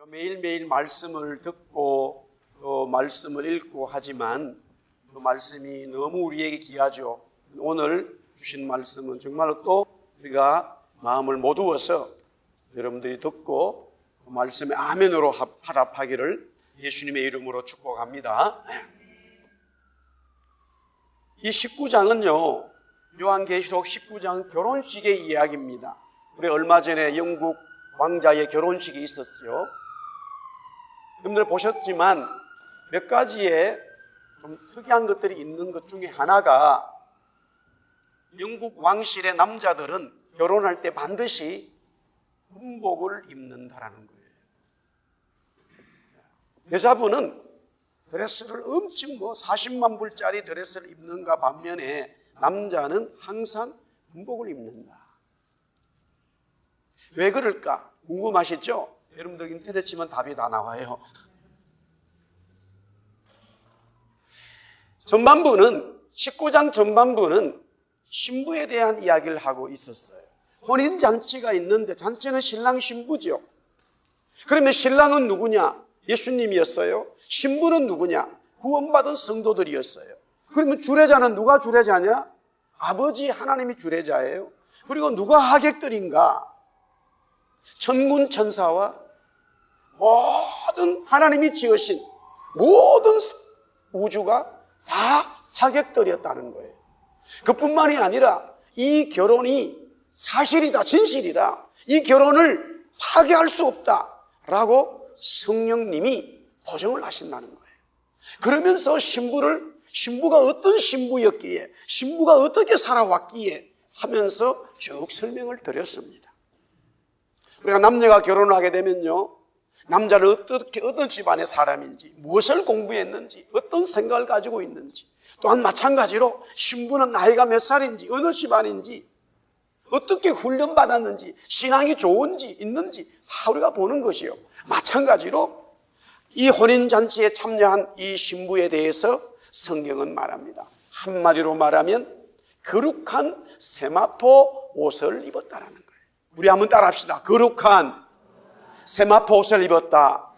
매일매일 말씀을 듣고 또 말씀을 읽고 하지만 그 말씀이 너무 우리에게 귀하죠. 오늘 주신 말씀은 정말로 또 우리가 마음을 모두어서 여러분들이 듣고 그 말씀에 아멘으로 화답하기를 예수님의 이름으로 축복합니다. 이 19장은요, 요한계시록 19장 결혼식의 이야기입니다. 우리 얼마 전에 영국 왕자의 결혼식이 있었죠. 여러분들 보셨지만 몇 가지의 좀 특이한 것들이 있는 것 중에 하나가 영국 왕실의 남자들은 결혼할 때 반드시 군복을 입는다라는 거예요. 여자분은 드레스를 엄청 40만 불짜리 드레스를 입는가 반면에 남자는 항상 군복을 입는다. 왜 그럴까? 궁금하시죠? 여러분들 인터넷 치면 답이 다 나와요. 전반부는 19장 전반부는 신부에 대한 이야기를 하고 있었어요. 혼인잔치가 있는데 잔치는 신랑 신부죠. 그러면 신랑은 누구냐? 예수님이었어요. 신부는 누구냐? 구원받은 성도들이었어요. 그러면 주례자는 누가 주례자냐? 아버지 하나님이 주례자예요. 그리고 누가 하객들인가? 천군 천사와 모든 하나님이 지으신 모든 우주가 다 하객들이었다는 거예요. 그뿐만이 아니라 이 결혼이 사실이다, 진실이다, 이 결혼을 파괴할 수 없다라고 성령님이 보증을 하신다는 거예요. 그러면서 신부가 어떤 신부였기에, 신부가 어떻게 살아왔기에 하면서 쭉 설명을 드렸습니다. 우리가 남녀가 결혼을 하게 되면요, 남자는 어떤 집안의 사람인지, 무엇을 공부했는지, 어떤 생각을 가지고 있는지, 또한 마찬가지로 신부는 나이가 몇 살인지, 어느 집안인지, 어떻게 훈련받았는지, 신앙이 좋은지 있는지 다 우리가 보는 것이요. 마찬가지로 이 혼인잔치에 참여한 이 신부에 대해서 성경은 말합니다. 한마디로 말하면 거룩한 세마포 옷을 입었다라는 거예요. 우리 한번 따라합시다. 거룩한 세마포 옷을 입었다.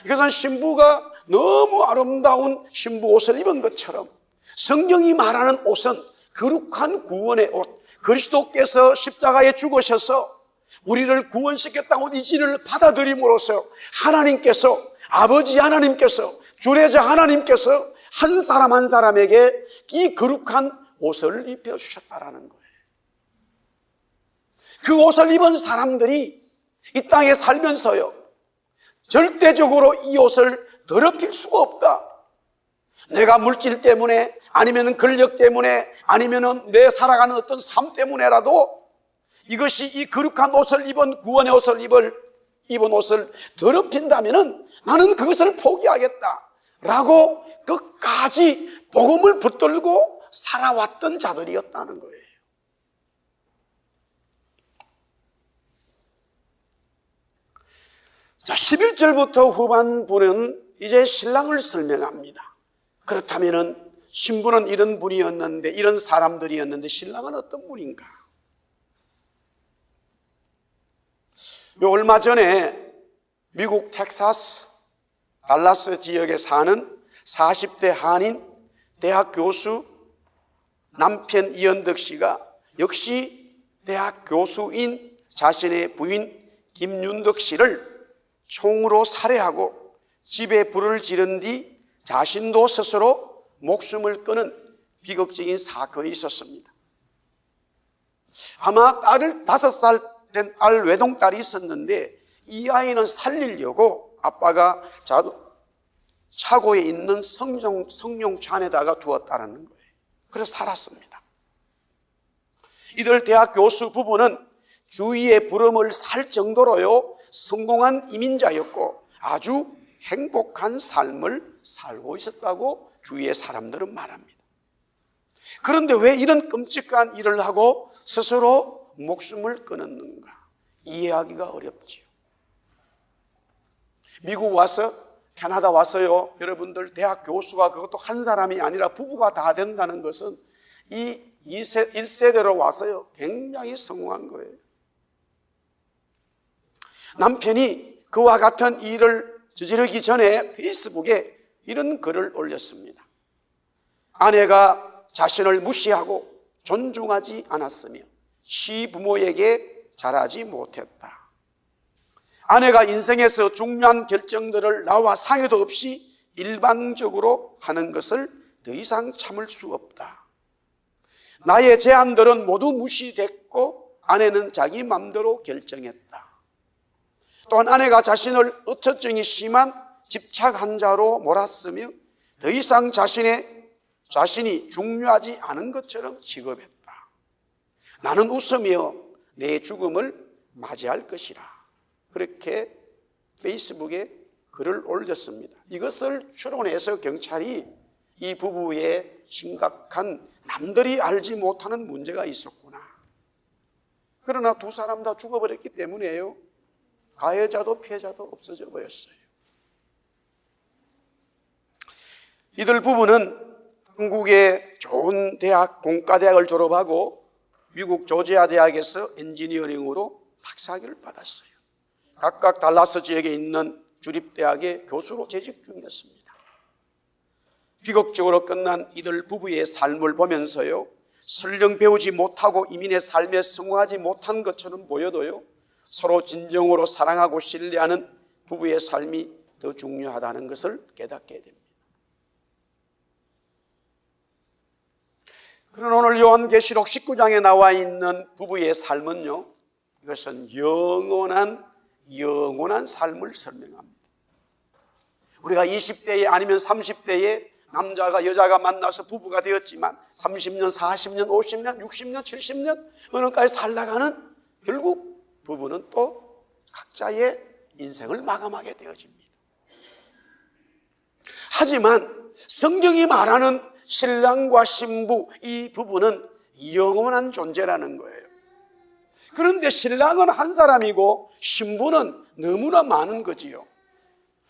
이것은 신부가 너무 아름다운 신부 옷을 입은 것처럼 성경이 말하는 옷은 거룩한 구원의 옷, 그리스도께서 십자가에 죽으셔서 우리를 구원시켰다고 이지를 받아들임으로써 하나님께서, 아버지 하나님께서, 주례자 하나님께서 한 사람 한 사람에게 이 거룩한 옷을 입혀주셨다라는 거예요. 그 옷을 입은 사람들이 이 땅에 살면서요, 절대적으로 이 옷을 더럽힐 수가 없다. 내가 물질 때문에, 아니면 권력 때문에, 아니면 내 살아가는 어떤 삶 때문에라도 이것이 이 거룩한 옷을 입은, 구원의 옷을 입은 옷을 더럽힌다면 나는 그것을 포기하겠다 라고 끝까지 복음을 붙들고 살아왔던 자들이었다는 거예요. 자, 11절부터 후반부는 이제 신랑을 설명합니다. 그렇다면 신부는 이런 분이었는데, 이런 사람들이었는데 신랑은 어떤 분인가? 얼마 전에 미국 텍사스 달라스 지역에 사는 40대 한인 대학 교수 남편 이현덕 씨가 역시 대학 교수인 자신의 부인 김윤덕 씨를 총으로 살해하고 집에 불을 지른 뒤 자신도 스스로 목숨을 끊은 비극적인 사건이 있었습니다. 아마 5살 된 딸 외동딸이 있었는데 이 아이는 살리려고 아빠가 차고에 있는 성룡차 안에다가 두었다는 거예요. 그래서 살았습니다. 이들 대학 교수 부부는 주위의 부름을 살 정도로요, 성공한 이민자였고 아주 행복한 삶을 살고 있었다고 주위의 사람들은 말합니다. 그런데 왜 이런 끔찍한 일을 하고 스스로 목숨을 끊었는가? 이해하기가 어렵지요. 미국 와서, 캐나다 와서요, 여러분들 대학 교수가 그것도 한 사람이 아니라 부부가 다 된다는 것은 이 1세대로 와서요 굉장히 성공한 거예요. 남편이 그와 같은 일을 저지르기 전에 페이스북에 이런 글을 올렸습니다. 아내가 자신을 무시하고 존중하지 않았으며 시부모에게 잘하지 못했다. 아내가 인생에서 중요한 결정들을 나와 상의도 없이 일방적으로 하는 것을 더 이상 참을 수 없다. 나의 제안들은 모두 무시됐고 아내는 자기 맘대로 결정했다. 또한 아내가 자신을 의처증이 심한 집착 환자로 몰았으며 더 이상 자신이 중요하지 않은 것처럼 취급했다. 나는 웃으며 내 죽음을 맞이할 것이라. 그렇게 페이스북에 글을 올렸습니다. 이것을 추론해서 경찰이 이 부부의 심각한 남들이 알지 못하는 문제가 있었구나. 그러나 두 사람 다 죽어버렸기 때문에요. 가해자도 피해자도 없어져 버렸어요. 이들 부부는 한국의 좋은 대학, 공과대학을 졸업하고 미국 조지아 대학에서 엔지니어링으로 박사학위를 받았어요. 각각 달라스 지역에 있는 주립대학의 교수로 재직 중이었습니다. 비극적으로 끝난 이들 부부의 삶을 보면서요, 설령 배우지 못하고 이민의 삶에 성공하지 못한 것처럼 보여도요, 서로 진정으로 사랑하고 신뢰하는 부부의 삶이 더 중요하다는 것을 깨닫게 됩니다. 그러나 오늘 요한계시록 19장에 나와 있는 부부의 삶은요, 이것은 영원한 삶을 설명합니다. 우리가 20대에 아니면 30대에 남자가 여자가 만나서 부부가 되었지만 30년, 40년, 50년, 60년, 70년 어느까지 살다가는 결국 부부는 또 각자의 인생을 마감하게 되어집니다. 하지만 성경이 말하는 신랑과 신부, 이 부부는 영원한 존재라는 거예요. 그런데 신랑은 한 사람이고 신부는 너무나 많은 거지요.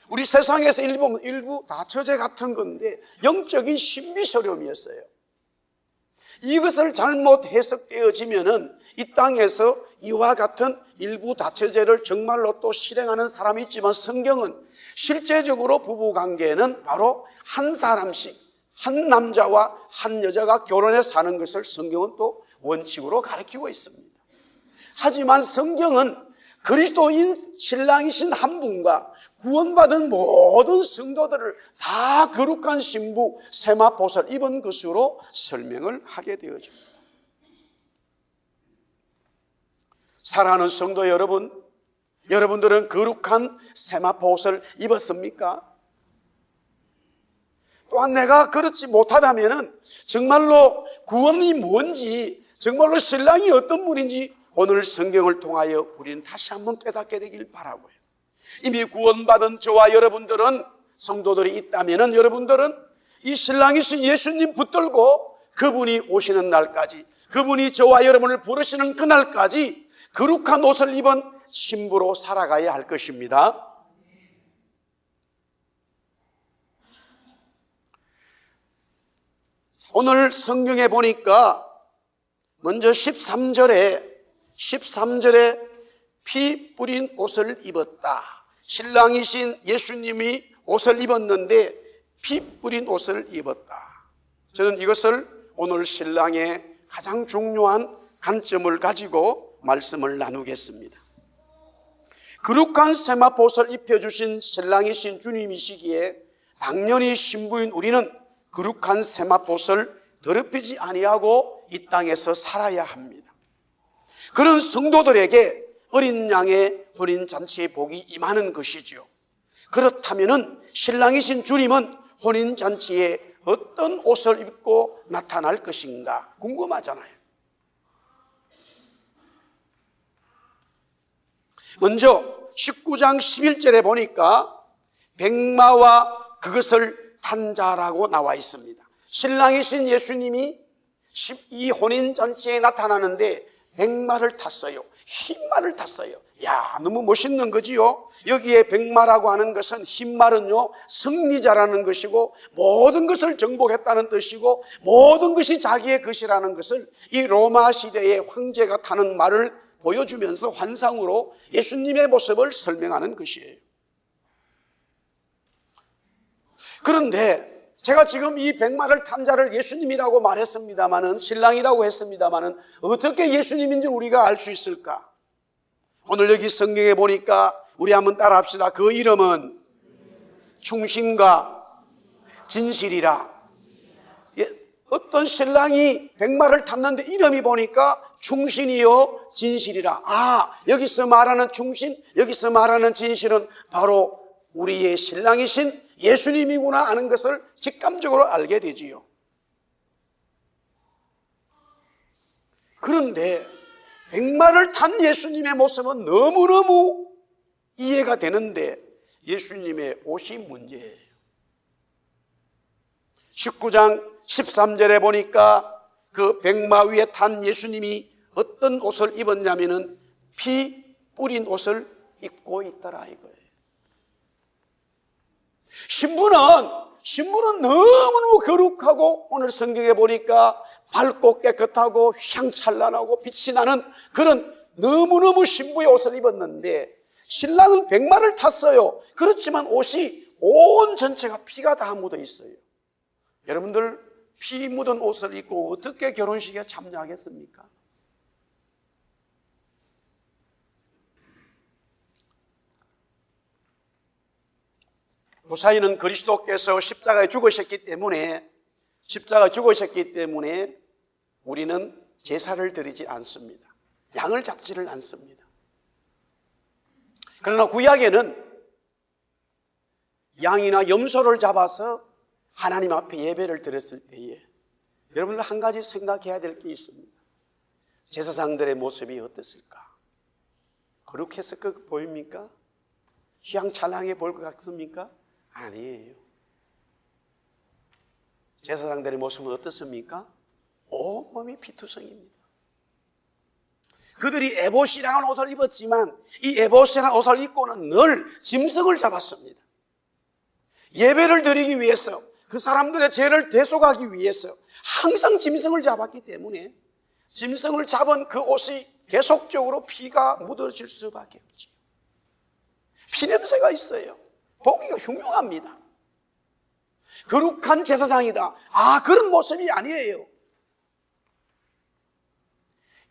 우리 세상에서 일부 다처제 같은 건데 영적인 신비스러움이었어요. 이것을 잘못 해석되어지면은 이 땅에서 이와 같은 일부 다처제를 정말로 또 실행하는 사람이 있지만 성경은 실제적으로 부부관계는 바로 한 사람씩, 한 남자와 한 여자가 결혼해 사는 것을 성경은 또 원칙으로 가르치고 있습니다. 하지만 성경은 그리스도인 신랑이신 한 분과 구원받은 모든 성도들을 다 거룩한 신부 세마포를 입은 것으로 설명을 하게 되어집니다. 사랑하는 성도 여러분, 여러분들은 거룩한 세마포를 입었습니까? 또한 내가 그렇지 못하다면 정말로 구원이 뭔지, 정말로 신랑이 어떤 분인지 오늘 성경을 통하여 우리는 다시 한번 깨닫게 되길 바라고요. 이미 구원받은 저와 여러분들은, 성도들이 있다면 여러분들은 이 신랑이신 예수님 붙들고 그분이 오시는 날까지, 그분이 저와 여러분을 부르시는 그날까지 거룩한 옷을 입은 신부로 살아가야 할 것입니다. 오늘 성경에 보니까 먼저 13절에 피 뿌린 옷을 입었다. 신랑이신 예수님이 옷을 입었는데 피 뿌린 옷을 입었다. 저는 이것을 오늘 신랑의 가장 중요한 관점을 가지고 말씀을 나누겠습니다. 거룩한 세마포를 입혀주신 신랑이신 주님이시기에 당연히 신부인 우리는 거룩한 세마포를 더럽히지 아니하고 이 땅에서 살아야 합니다. 그런 성도들에게 어린 양의 혼인잔치의 복이 임하는 것이죠. 그렇다면 신랑이신 주님은 혼인잔치에 어떤 옷을 입고 나타날 것인가 궁금하잖아요. 먼저 19장 11절에 보니까 백마와 그것을 탄 자라고 나와 있습니다. 신랑이신 예수님이 이 혼인잔치에 나타나는데 백마를 탔어요. 흰말을 탔어요. 야, 너무 멋있는 거지요. 여기에 백마라고 하는 것은 흰말은요, 승리자라는 것이고 모든 것을 정복했다는 뜻이고 모든 것이 자기의 것이라는 것을 이 로마 시대의 황제가 타는 말을 보여주면서 환상으로 예수님의 모습을 설명하는 것이에요. 그런데 제가 지금 이 백마를 탄 자를 예수님이라고 말했습니다마는, 신랑이라고 했습니다마는, 어떻게 예수님인지 우리가 알 수 있을까? 오늘 여기 성경에 보니까 우리 한번 따라 합시다. 그 이름은 충신과 진실이라. 어떤 신랑이 백마를 탔는데 이름이 보니까 충신이요 진실이라. 여기서 말하는 충신, 여기서 말하는 진실은 바로 우리의 신랑이신 예수님이구나 하는 것을 직감적으로 알게 되지요. 그런데 백마를 탄 예수님의 모습은 너무너무 이해가 되는데 예수님의 옷이 문제예요. 19장 13절에 보니까 그 백마 위에 탄 예수님이 어떤 옷을 입었냐면은 피 뿌린 옷을 입고 있더라 이거예요. 신부는 너무너무 거룩하고 오늘 성경에 보니까 밝고 깨끗하고 향찬란하고 빛이 나는 그런 너무너무 신부의 옷을 입었는데 신랑은 백마를 탔어요. 그렇지만 옷이 온 전체가 피가 다 묻어 있어요. 여러분들 피 묻은 옷을 입고 어떻게 결혼식에 참여하겠습니까? 무사히는 그리스도께서 십자가에 죽으셨기 때문에 우리는 제사를 드리지 않습니다. 양을 잡지를 않습니다. 그러나 구약에는 양이나 염소를 잡아서 하나님 앞에 예배를 드렸을 때에 여러분들 한 가지 생각해야 될 게 있습니다. 제사장들의 모습이 어땠을까? 거룩해서 보입니까? 휘황찬란하게 보일 것 같습니까? 아니에요. 제사장들의 모습은 어떻습니까? 온몸이 피투성입니다. 그들이 에봇이라는 옷을 입었지만 이 에봇이라는 옷을 입고는 늘 짐승을 잡았습니다. 예배를 드리기 위해서, 그 사람들의 죄를 대속하기 위해서 항상 짐승을 잡았기 때문에 짐승을 잡은 그 옷이 계속적으로 피가 묻어질 수밖에 없죠. 피냄새가 있어요. 보기가 흉흉합니다. 거룩한 제사장이다. 그런 모습이 아니에요.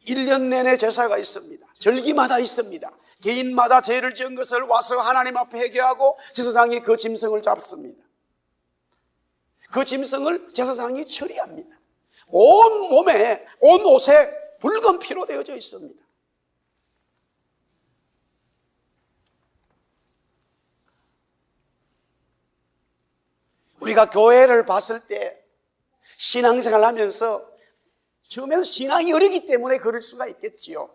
1년 내내 제사가 있습니다. 절기마다 있습니다. 개인마다 죄를 지은 것을 와서 하나님 앞에 회개하고 제사장이 그 짐승을 잡습니다. 그 짐승을 제사장이 처리합니다. 온 몸에, 온 옷에 붉은 피로 되어져 있습니다. 우리가 교회를 봤을 때 신앙생활을 하면서 처음에는 신앙이 어리기 때문에 그럴 수가 있겠지요.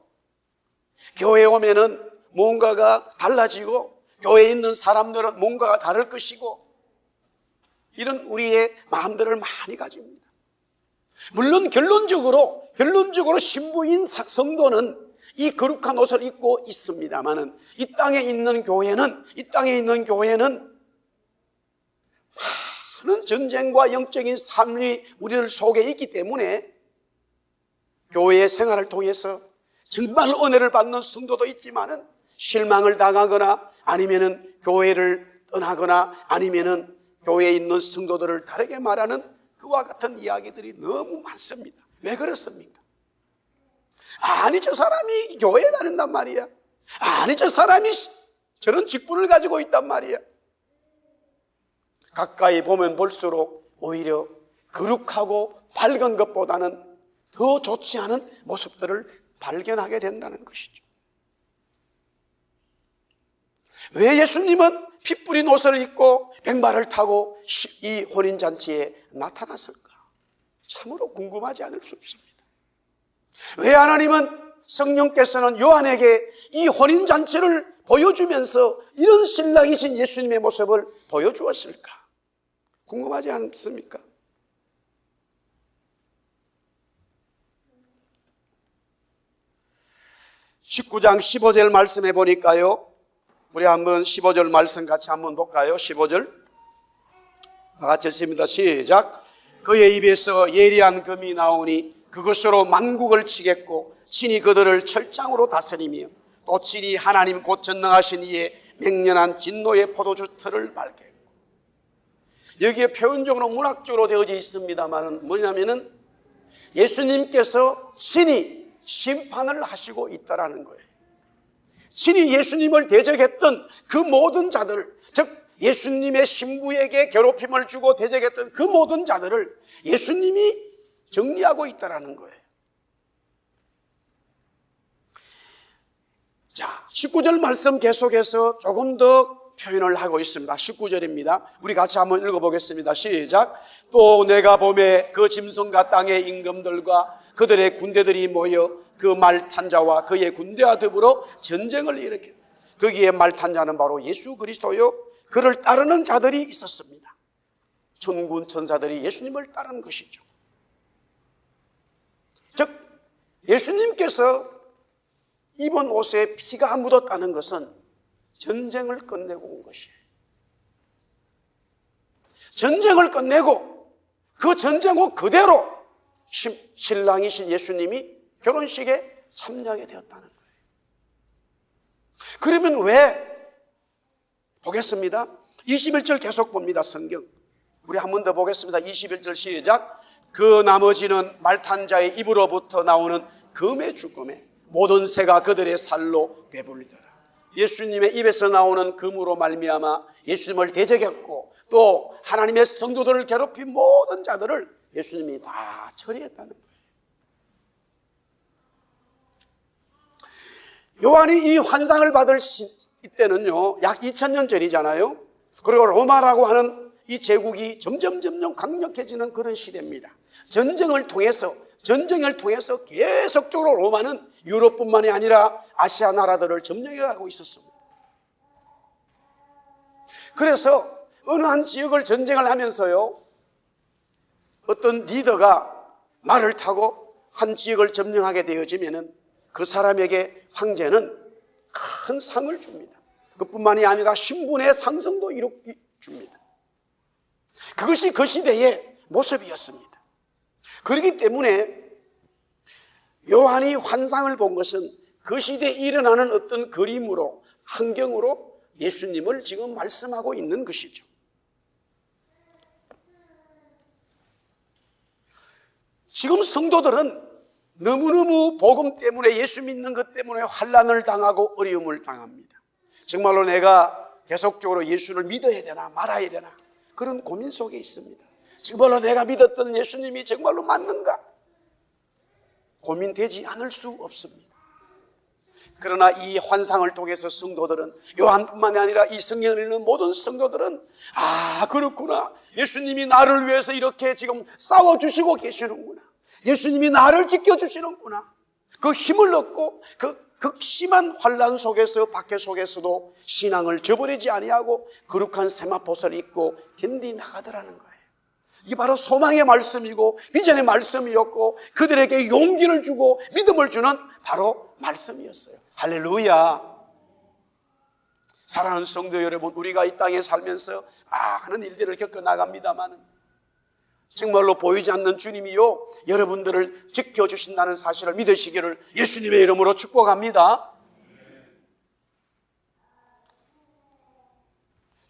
교회에 오면은 뭔가가 달라지고 교회에 있는 사람들은 뭔가가 다를 것이고 이런 우리의 마음들을 많이 가집니다. 물론 결론적으로 신부인 성도는 이 거룩한 옷을 입고 있습니다만은 이 땅에 있는 교회는 많은 전쟁과 영적인 삶이 우리들 속에 있기 때문에 교회의 생활을 통해서 정말 은혜를 받는 성도도 있지만은 실망을 당하거나 아니면은 교회를 떠나거나 아니면은 교회에 있는 성도들을 다르게 말하는 그와 같은 이야기들이 너무 많습니다. 왜 그렇습니까? 아니 저 사람이 교회에 다닌단 말이야. 아니 저 사람이 저런 직분을 가지고 있단 말이야. 가까이 보면 볼수록 오히려 거룩하고 밝은 것보다는 더 좋지 않은 모습들을 발견하게 된다는 것이죠. 왜 예수님은 피 뿌린 옷을 입고 백마를 타고 이 혼인잔치에 나타났을까? 참으로 궁금하지 않을 수 없습니다. 왜 하나님은 성령께서는 요한에게 이 혼인잔치를 보여주면서 이런 신랑이신 예수님의 모습을 보여주었을까? 궁금하지 않습니까? (19장 15절) 말씀해 보니까요, 우리 한번 15절 말씀 같이 한번 볼까요? 15절 다 같이 읽습니다. 시작. 그의 입에서 예리한 금이 나오니 그것으로 만국을 치겠고 친히 그들을 철장으로 다스리며 또 친히 하나님 곧 전능하신 이의 맹렬한 진노의 포도주 틀을 밟겠고. 여기에 표현적으로 문학적으로 되어져 있습니다만 뭐냐면은 예수님께서 친히 심판을 하시고 있다라는 거예요. 친히 예수님을 대적했던 그 모든 자들, 즉 예수님의 신부에게 괴롭힘을 주고 대적했던 그 모든 자들을 예수님이 정리하고 있다라는 거예요. 자, 19절 말씀 계속해서 조금 더 표현을 하고 있습니다. 19절입니다. 우리 같이 한번 읽어보겠습니다. 시작. 또 내가 보매 그 짐승과 땅의 임금들과 그들의 군대들이 모여 그 말 탄 자와 그의 군대와 더불어 전쟁을 일으켜. 거기에 말 탄 자는 바로 예수 그리스도요, 그를 따르는 자들이 있었습니다. 천군 천사들이 예수님을 따른 것이죠. 즉 예수님께서 입은 옷에 피가 묻었다는 것은 전쟁을 끝내고 온 것이에요. 전쟁을 끝내고 그 전쟁 후 그대로 신랑이신 예수님이 결혼식에 참여하게 되었다는 거예요. 그러면 왜? 보겠습니다. 21절 계속 봅니다. 성경 우리 한 번 더 보겠습니다. 21절 시작. 그 나머지는 말탄 자의 입으로부터 나오는 금의 주검에 모든 새가 그들의 살로 배불리더라. 예수님의 입에서 나오는 금으로 말미암아 예수님을 대적했고 또 하나님의 성도들을 괴롭힌 모든 자들을 예수님이 다 처리했다는 거예요. 요한이 이 환상을 받을 이때는요 약 2000년 전이잖아요. 그리고 로마라고 하는 이 제국이 점점 강력해지는 그런 시대입니다. 전쟁을 통해서 계속적으로 로마는 유럽뿐만이 아니라 아시아 나라들을 점령해가고 있었습니다. 그래서 어느 한 지역을 전쟁을 하면서요 어떤 리더가 말을 타고 한 지역을 점령하게 되어지면은 그 사람에게 황제는 큰 상을 줍니다. 그뿐만이 아니라 신분의 상승도 이렇게 줍니다. 그것이 그 시대의 모습이었습니다. 그렇기 때문에 요한이 환상을 본 것은 그 시대에 일어나는 어떤 그림으로, 환경으로 예수님을 지금 말씀하고 있는 것이죠. 지금 성도들은 너무너무 복음 때문에, 예수 믿는 것 때문에 환난을 당하고 어려움을 당합니다. 정말로 내가 계속적으로 예수를 믿어야 되나 말아야 되나 그런 고민 속에 있습니다. 정말로 내가 믿었던 예수님이 정말로 맞는가 고민되지 않을 수 없습니다. 그러나 이 환상을 통해서 성도들은, 요한뿐만이 아니라 이 성경을 읽는 모든 성도들은 그렇구나, 예수님이 나를 위해서 이렇게 지금 싸워주시고 계시는구나, 예수님이 나를 지켜주시는구나, 그 힘을 얻고 그 극심한 환난 속에서, 박해 속에서도 신앙을 저버리지 아니하고 거룩한 세마포를 입고 견디 나가더라는 거예요. 이게 바로 소망의 말씀이고 비전의 말씀이었고 그들에게 용기를 주고 믿음을 주는 바로 말씀이었어요. 할렐루야. 사랑하는 성도 여러분, 우리가 이 땅에 살면서 많은 일들을 겪어나갑니다만 정말로 보이지 않는 주님이요 여러분들을 지켜주신다는 사실을 믿으시기를 예수님의 이름으로 축복합니다.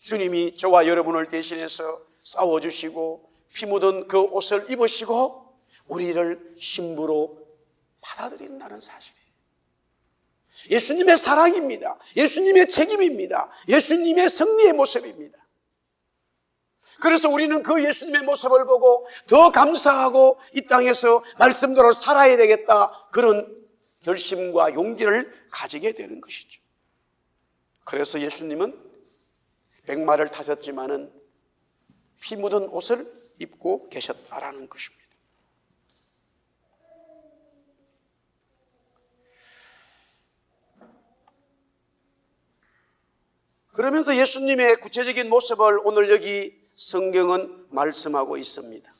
주님이 저와 여러분을 대신해서 싸워주시고 피 묻은 그 옷을 입으시고 우리를 신부로 받아들인다는 사실이에요. 예수님의 사랑입니다. 예수님의 책임입니다. 예수님의 승리의 모습입니다. 그래서 우리는 그 예수님의 모습을 보고 더 감사하고 이 땅에서 말씀대로 살아야 되겠다, 그런 결심과 용기를 가지게 되는 것이죠. 그래서 예수님은 백마를 타셨지만은 피 묻은 옷을 입고 계셨다라는 것입니다. 그러면서 예수님의 구체적인 모습을 오늘 여기 성경은 말씀하고 있습니다.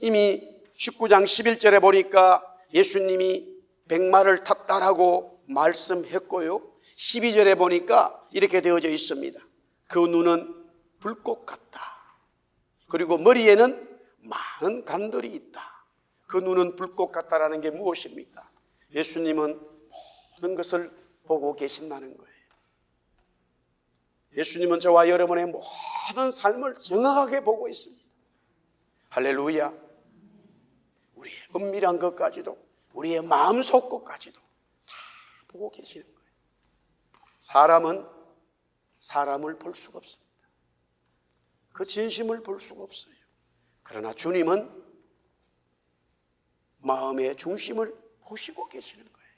이미 19장 11절에 보니까 예수님이 백마를 탔다라고 말씀했고요, 12절에 보니까 이렇게 되어져 있습니다. 그 눈은 불꽃 같다. 그리고 머리에는 많은 간들이 있다. 그 눈은 불꽃 같다라는 게 무엇입니까? 예수님은 모든 것을 보고 계신다는 거예요. 예수님은 저와 여러분의 모든 삶을 정확하게 보고 있습니다. 할렐루야. 우리의 은밀한 것까지도, 우리의 마음속 것까지도 다 보고 계시는 거예요. 사람은 사람을 볼 수가 없습니다. 그 진심을 볼 수가 없어요. 그러나 주님은 마음의 중심을 보시고 계시는 거예요.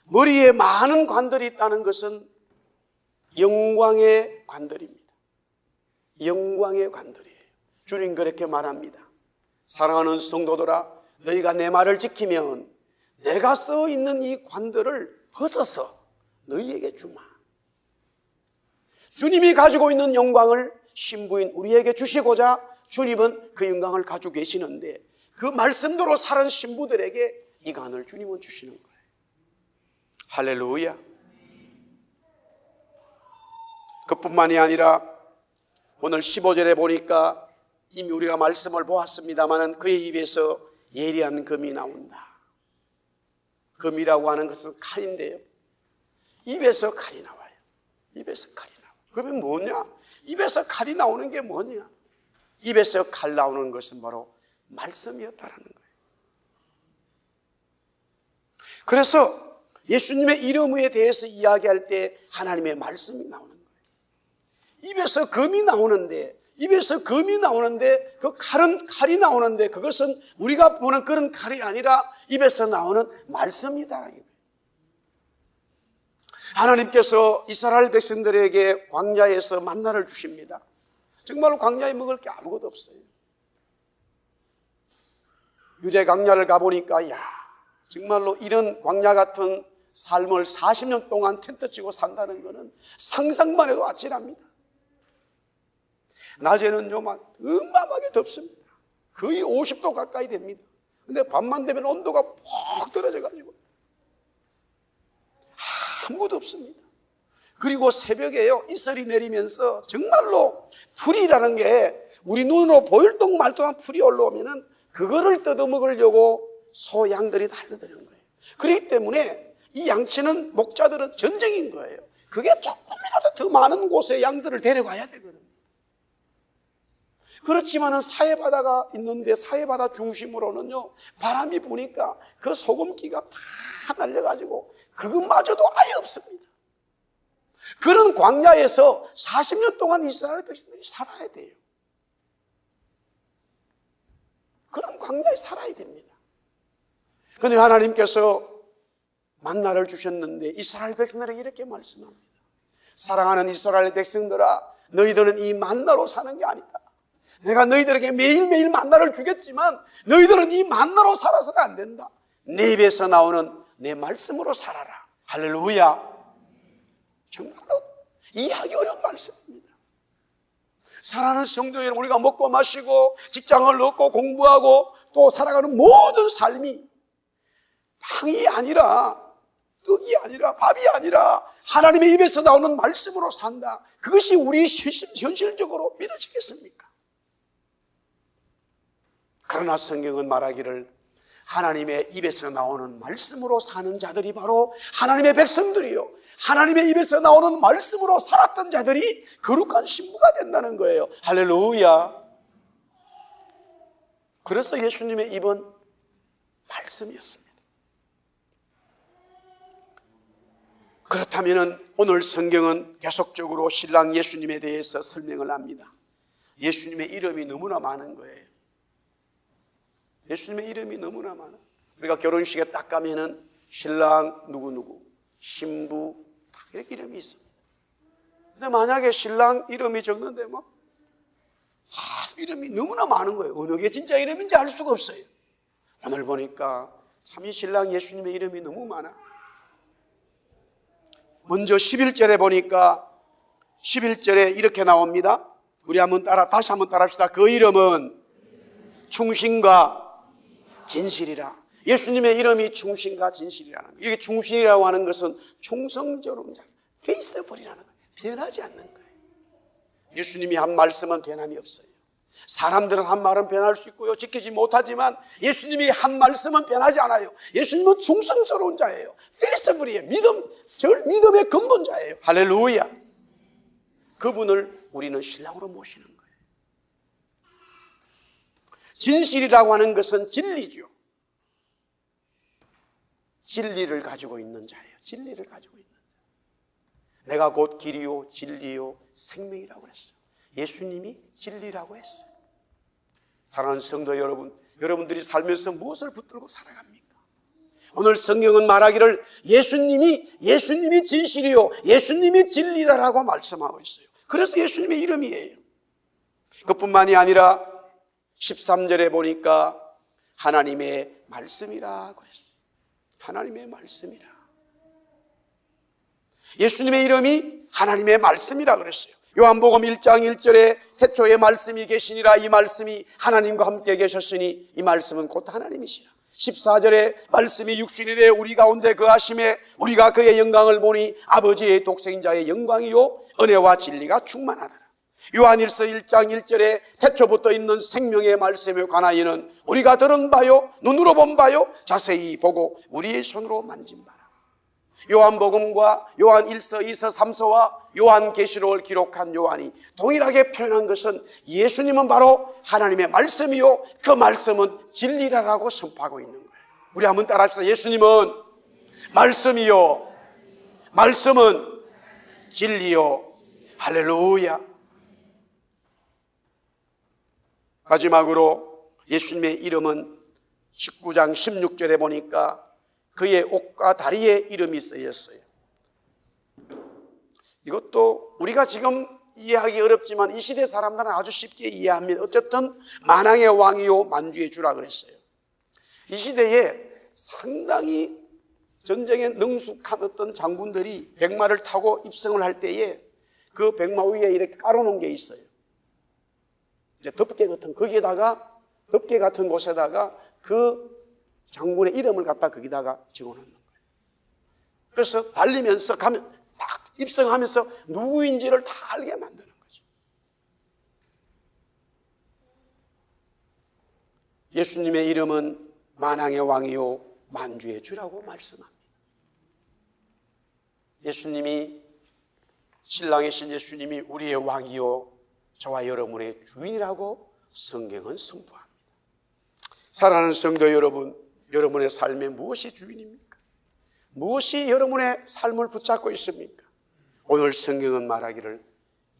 머리에 많은 관들이 있다는 것은 영광의 관들입니다. 영광의 관들이에요. 주님 그렇게 말합니다. 사랑하는 성도들아, 너희가 내 말을 지키면 내가 써 있는 이 관들을 벗어서 너희에게 주마. 주님이 가지고 있는 영광을 신부인 우리에게 주시고자 주님은 그 영광을 가지고 계시는데, 그 말씀대로 사는 신부들에게 이 관을 주님은 주시는 거예요. 할렐루야. 그뿐만이 아니라 오늘 15절에 보니까 이미 우리가 말씀을 보았습니다만 그의 입에서 예리한 금이 나온다. 금이라고 하는 것은 칼인데요, 입에서 칼이 나와요. 입에서 칼이 나와요. 그러면 뭐냐? 입에서 칼이 나오는 게 뭐냐? 입에서 칼 나오는 것은 바로 말씀이었다라는 거예요. 그래서 예수님의 이름에 대해서 이야기할 때 하나님의 말씀이 나오는 거예요. 입에서 금이 나오는데, 그 칼이 나오는데 그것은 우리가 보는 그런 칼이 아니라 입에서 나오는 말씀이다. 하나님께서 이스라엘 백성들에게 광야에서 만나를 주십니다. 정말로 광야에 먹을 게 아무것도 없어요. 유대 광야를 가보니까 정말로 이런 광야 같은 삶을 40년 동안 텐트 치고 산다는 것은 상상만 해도 아찔합니다. 낮에는요 어마어마하게 덥습니다. 거의 50도 가까이 됩니다. 근데 밤만 되면 온도가 푹 떨어져가지고 아무것도 없습니다. 그리고 새벽에요 이슬이 내리면서 정말로 풀이라는 게 우리 눈으로 보일 동 말동한 풀이 올라오면은 그거를 뜯어먹으려고 소 양들이 달려드는 거예요. 그렇기 때문에 이 양치는 목자들은 전쟁인 거예요. 그게 조금이라도 더 많은 곳에 양들을 데려가야 되거든요. 그렇지만은 사해바다가 있는데 사해바다 중심으로는요 바람이 부니까 그 소금기가 다 날려가지고 그것마저도 아예 없습니다. 그런 광야에서 40년 동안 이스라엘 백성들이 살아야 돼요. 그런 광야에 살아야 됩니다. 그런데 하나님께서 만나를 주셨는데 이스라엘 백성들에게 이렇게 말씀합니다. 사랑하는 이스라엘 백성들아, 너희들은 이 만나로 사는 게 아니다. 내가 너희들에게 매일매일 만나를 주겠지만 너희들은 이 만나로 살아서는 안 된다. 내 입에서 나오는 내 말씀으로 살아라. 할렐루야. 정말로 이해하기 어려운 말씀입니다. 사랑하는 성도 여러분, 우리가 먹고 마시고 직장을 얻고 공부하고 또 살아가는 모든 삶이 빵이 아니라 떡이 아니라 밥이 아니라 하나님의 입에서 나오는 말씀으로 산다. 그것이 우리 현실적으로 믿어지겠습니까? 그러나 성경은 말하기를 하나님의 입에서 나오는 말씀으로 사는 자들이 바로 하나님의 백성들이요, 하나님의 입에서 나오는 말씀으로 살았던 자들이 거룩한 신부가 된다는 거예요. 할렐루야. 그래서 예수님의 입은 말씀이었습니다. 그렇다면 오늘 성경은 계속적으로 신랑 예수님에 대해서 설명을 합니다. 예수님의 이름이 너무나 많은 거예요. 예수님의 이름이 너무나 많아. 우리가 결혼식에 딱 가면은 신랑 누구누구, 신부 딱 이렇게 이름이 있습니다. 근데 만약에 신랑 이름이 적는데 이름이 너무나 많은 거예요. 어느 게 진짜 이름인지 알 수가 없어요. 오늘 보니까 참 이 신랑 예수님의 이름이 너무 많아. 먼저 11절에 보니까 11절에 이렇게 나옵니다. 우리 다시 한번 따라합시다. 그 이름은 충신과 진실이라. 예수님의 이름이 충신과 진실이라는 거예요. 이게 충신이라고 하는 것은 충성적으로 페이스블이라는 거예요. 변하지 않는 거예요. 예수님이 한 말씀은 변함이 없어요. 사람들은 한 말은 변할 수 있고요, 지키지 못하지만 예수님이 한 말씀은 변하지 않아요. 예수님은 충성스러운 자예요. 페이스블이에요. 믿음의 근본자예요. 할렐루야. 그분을 우리는 신랑으로 모시는 거예요. 진실이라고 하는 것은 진리죠. 진리를 가지고 있는 자예요. 진리를 가지고 있는 자. 내가 곧 길이요 진리요 생명이라고 그랬어요. 예수님이 진리라고 했어요. 사랑하는 성도 여러분, 여러분들이 살면서 무엇을 붙들고 살아갑니까? 오늘 성경은 말하기를 예수님이 진실이요 예수님이 진리라고 말씀하고 있어요. 그래서 예수님의 이름이에요. 그뿐만이 아니라 13절에 보니까 하나님의 말씀이라 그랬어요. 하나님의 말씀이라. 예수님의 이름이 하나님의 말씀이라 그랬어요. 요한복음 1장 1절에 태초에 말씀이 계시니라, 이 말씀이 하나님과 함께 계셨으니 이 말씀은 곧 하나님이시라. 14절에 말씀이 육신이 되어 우리 가운데 거하심에 우리가 그의 영광을 보니 아버지의 독생인 자의 영광이요 은혜와 진리가 충만하더라. 요한일서 1장 1절에 태초부터 있는 생명의 말씀에 관하여는 우리가 들은 바요 눈으로 본 바요 자세히 보고 우리의 손으로 만진 바라. 요한복음과 요한일서 2서 3서와 요한계시록을 기록한 요한이 동일하게 표현한 것은 예수님은 바로 하나님의 말씀이요 그 말씀은 진리라고 선포하고 있는 거예요. 우리 한번 따라합시다. 예수님은 말씀이요 말씀은 진리요. 할렐루야. 마지막으로 예수님의 이름은 19장 16절에 보니까 그의 옷과 다리에 이름이 쓰였어요. 이것도 우리가 지금 이해하기 어렵지만 이 시대 사람들은 아주 쉽게 이해합니다. 어쨌든 만왕의 왕이요 만주의 주라 그랬어요. 이 시대에 상당히 전쟁에 능숙한 어떤 장군들이 백마를 타고 입성을 할 때에 그 백마 위에 이렇게 깔아놓은 게 있어요. 이제 덮개 같은 곳에다가 그 장군의 이름을 갖다 거기다가 적어놓는 거예요. 그래서 달리면서 가면 딱 입성하면서 누구인지를 다 알게 만드는 거죠. 예수님의 이름은 만왕의 왕이요 만주의 주라고 말씀합니다. 예수님이 신랑이신 예수님이 우리의 왕이요 저와 여러분의 주인이라고 성경은 선포합니다. 사랑하는 성도 여러분, 여러분의 삶에 무엇이 주인입니까? 무엇이 여러분의 삶을 붙잡고 있습니까? 오늘 성경은 말하기를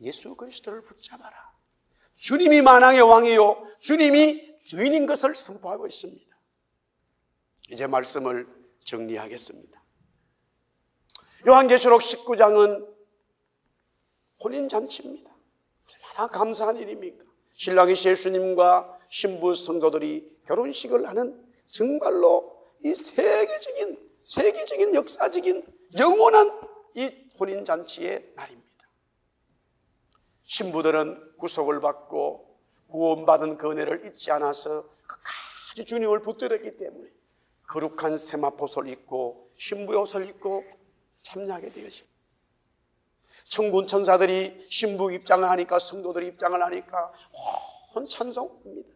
예수 그리스도를 붙잡아라. 주님이 만왕의 왕이요 주님이 주인인 것을 선포하고 있습니다. 이제 말씀을 정리하겠습니다. 요한계시록 19장은 혼인잔치입니다. 얼마나 감사한 일입니까? 신랑이신 예수님과 신부 성도들이 결혼식을 하는 정말로 이 세계적인 역사적인 영원한 이 혼인잔치의 날입니다. 신부들은 구속을 받고 구원받은 그 은혜를 잊지 않아서 끝까지 주님을 붙들었기 때문에 거룩한 세마포옷을 입고 신부의 옷을 입고 참여하게 되었습니다. 천군 천사들이 신부 입장을 하니까 성도들이 입장을 하니까 온 찬송합니다.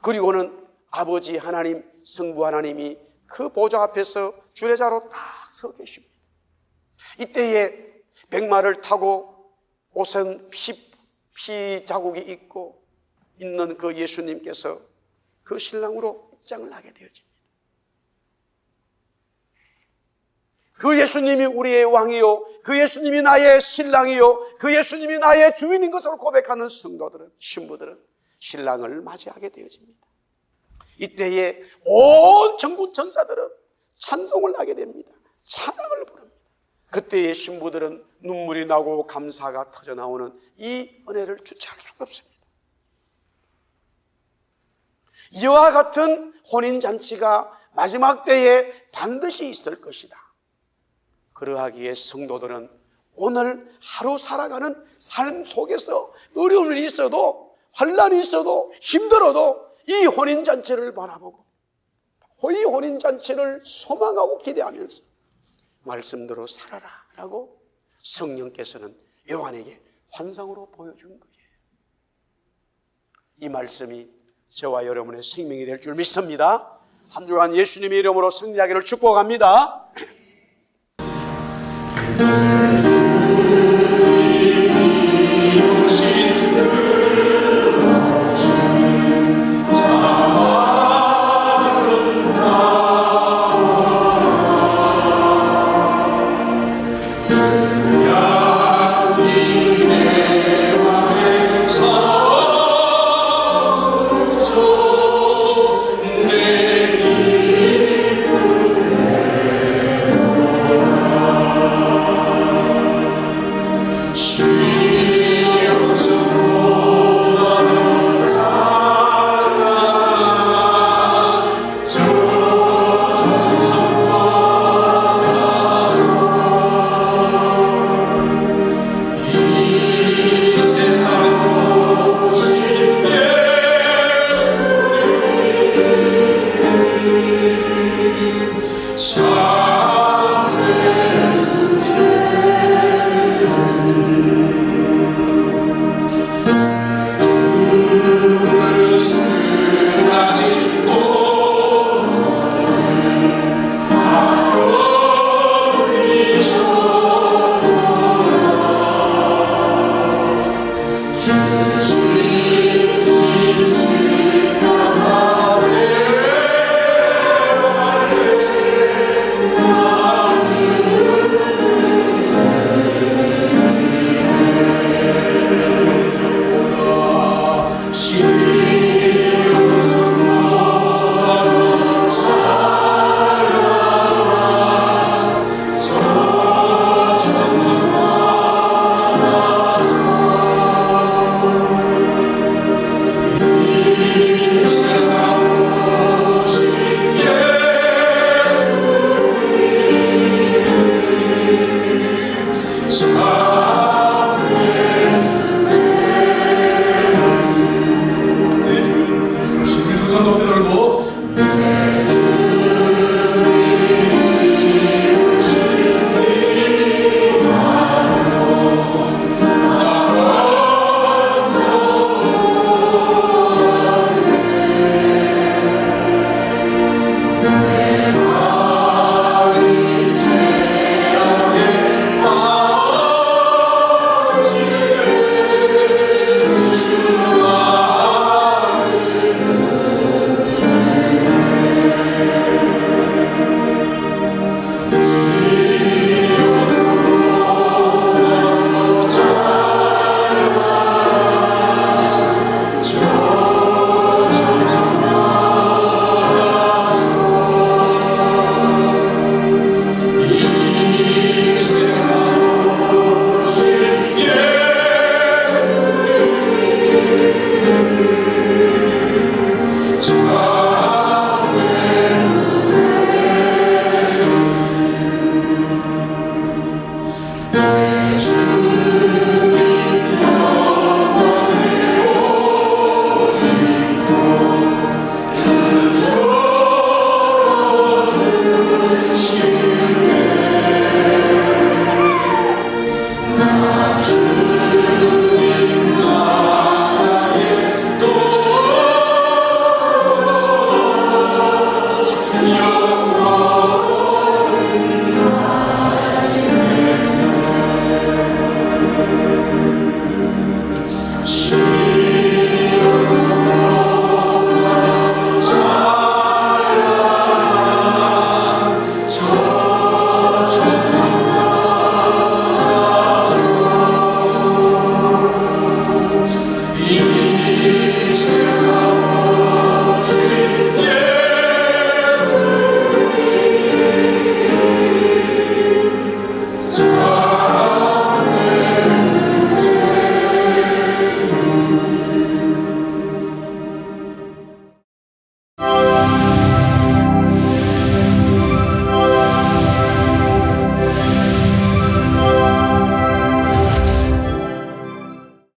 그리고는 아버지 하나님, 성부 하나님이 그 보좌 앞에서 주례자로 딱 서 계십니다. 이때에 백마를 타고 옷은 피 자국이 있고 있는 그 예수님께서 그 신랑으로 입장을 하게 되어집니다. 그 예수님이 우리의 왕이요 그 예수님이 나의 신랑이요 그 예수님이 나의 주인인 것을 고백하는 성도들은, 신부들은 신랑을 맞이하게 되어집니다. 이때에 온 천군 천사들은 찬송을 하게 됩니다. 찬양을 부릅니다. 그때의 신부들은 눈물이 나고 감사가 터져나오는 이 은혜를 주체할 수가 없습니다. 이와 같은 혼인잔치가 마지막 때에 반드시 있을 것이다. 그러하기에 성도들은 오늘 하루 살아가는 삶 속에서 어려움이 있어도 환난이 있어도 힘들어도 이 혼인잔치를 바라보고 이 혼인잔치를 소망하고 기대하면서 말씀대로 살아라 라고 성령께서는 요한에게 환상으로 보여준 거예요. 이 말씀이 저와 여러분의 생명이 될 줄 믿습니다. 한 주간 예수님의 이름으로 승리하기를 축복합니다.